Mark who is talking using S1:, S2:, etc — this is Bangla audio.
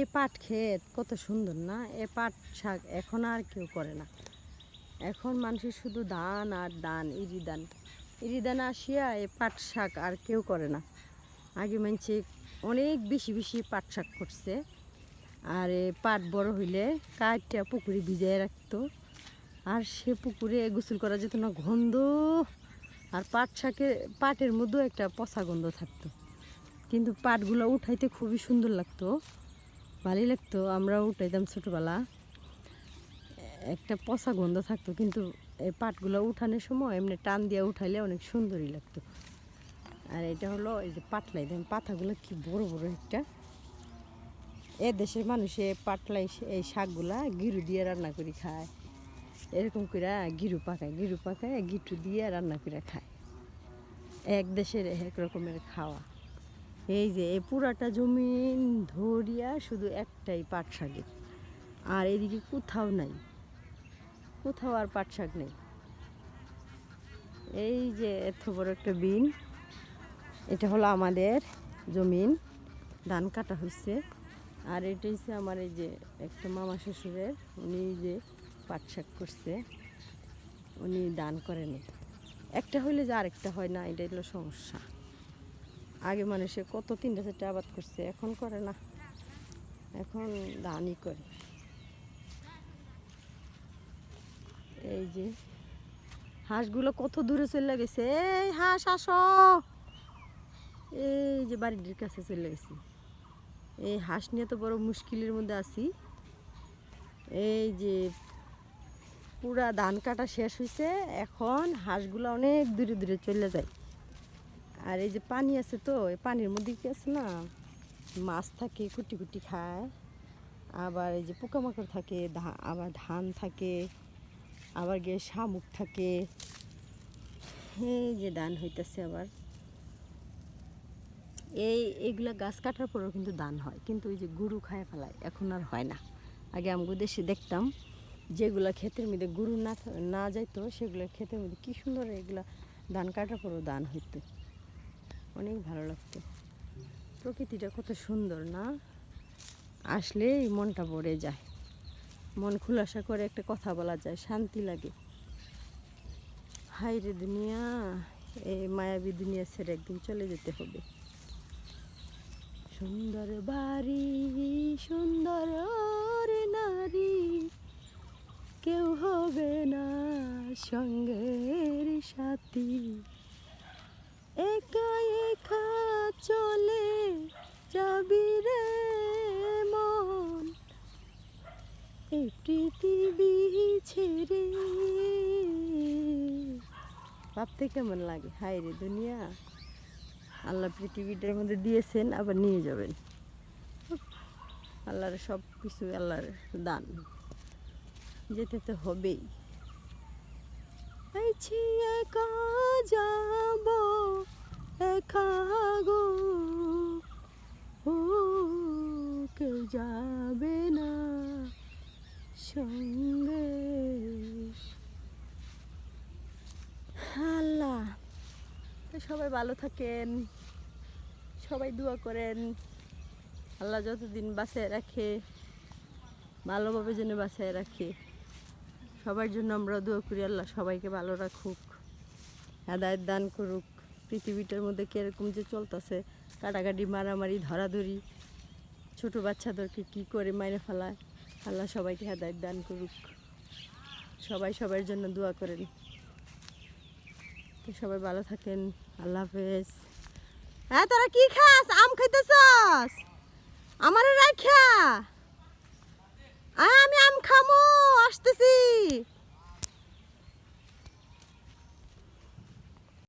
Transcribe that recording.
S1: এই পাট ক্ষেত কত সুন্দর না। এ পাট শাক এখন আর কেউ করে না। এখন মানুষের শুধু ধান আর ধান, ইরি ধান আসিয়া এ পাট শাক আর কেউ করে না। আগে মানুষে অনেক বেশি বেশি পাট শাক করছে। আর এ পাট বড় হইলে কাঠটা পুকুরে ভিজাই রাখতো, আর সে পুকুরে গোসল করা যেত না, গন্ধ। আর পাটের মধ্যেও একটা পচা গন্ধ থাকতো, কিন্তু পাটগুলো উঠাইতে খুবই সুন্দর লাগতো, ভালোই লাগতো। আমরা উঠাইতাম ছোটোবেলা, একটা পচা গন্ধ থাকতো, কিন্তু এই পাটগুলো উঠানোর সময় এমনি টান দিয়ে উঠাইলে অনেক সুন্দরই লাগতো। আর এটা হলো এই যে পাটলাই, দেখেন পাতাগুলো কি বড় বড় একটা। এ দেশের মানুষে পাটলাই এই শাকগুলা গিরু দিয়ে রান্না করে খায়, এরকম করে গিরু পাকায় গিটু দিয়ে রান্না করে খায়। এক দেশের এক রকমের খাওয়া। এই যে এই পুরাটা জমিন ধরিয়া শুধু একটাই পাট শাকের, আর এদিকে কোথাও নাই, কোথাও আর পাট শাক নেই। এই যে এত বড় একটা বিন, এটা হলো আমাদের জমিন, ধান কাটা হয়েছে। আর এটা হচ্ছে আমার এই যে একটা মামা শ্বশুরের, উনি যে পাট শাক করছে, উনি দান করেনি। একটা হইলে যে আরেকটা হয় না, এটা হলো সমস্যা। আগে মানুষে কত 3-4টা আবাদ করছে, এখন করে না, এখন ধানই করে। এই যে হাঁসগুলো কত দূরে চলে গেছে, এই হাঁস আসো, এই যে বাড়িটির কাছে চলে গেছে। এই হাঁস নিয়ে তো বড় মুশকিলের মধ্যে আছি। এই যে পুরা ধান কাটা শেষ হয়েছে, এখন হাঁসগুলো অনেক দূরে দূরে চলে যায়। আর এই যে পানি আছে, তো এই পানির মধ্যে কি আছে না, মাছ থাকে, কুটি কুটি খায়। আবার এই যে পোকামাকড় থাকে, আবার ধান থাকে, আবার গিয়ে শামুক থাকে। এই যে ধান হইতেছে আবার, এইগুলা গাছ কাটার পরেও কিন্তু ধান হয়, কিন্তু ওই যে গরু খায় ফেলায়, এখন আর হয় না। আগে আমগো দেশে দেখতাম যেগুলা ক্ষেতের মধ্যে গরু না যাইতো, সেগুলো ক্ষেতের মধ্যে কি সুন্দর এগুলা ধান কাটার পরেও ধান হইতো, অনেক ভালো লাগতো। প্রকৃতিটা কত সুন্দর না, আসলেই মনটা ভরে যায়, মন খুলাসা করে একটা কথা বলা যায়, শান্তি লাগে। হাই রে দুনিয়া, এই মায়াবী দুনিয়া ছেড়ে একদিন চলে যেতে হবে। সুন্দর বাড়ি, সুন্দর রে নারী, কেউ হবে না সঙ্গের সাথী, একা একা চলে যাবি রে মন, এই পৃথিবী ছেড়ে। ভাবতে কেমন লাগে, হায় রে দুনিয়া, আল্লাহ পৃথিবীটার মধ্যে দিয়েছেন, আবার নিয়ে যাবেন। আল্লাহর সব কিছু আল্লাহর দান, যেতে তো হবেই। একা যাব, একা গো, ও কেউ যাবে না সঙ্গে। আল্লাহ, সবাই ভালো থাকেন, সবাই দোয়া করেন, আল্লাহ যতদিন বাঁচায় রাখে, ভালোভাবে যেন বাঁচায় রাখে। সবার জন্য আমরা দোয়া করি, আল্লাহ সবাইকে ভালো রাখুক, হেদায়েত দান করুক। পৃথিবীটার মধ্যে কীরকম যে চলতেছে, কাটাকাটি, মারামারি, ধরাধরি, ছোটো বাচ্চাদেরকে কী করে মাইরে ফেলায়, আল্লাহ সবাইকে হেদায়েত দান করুক। সবাই সবার জন্য দোয়া করেন। তো সবাই ভালো থাকেন, আল্লাহ হাফেজ। হ্যাঁ, তোরা কি খাস? আম খাইতেছস? আমারে রাখা, আমি আম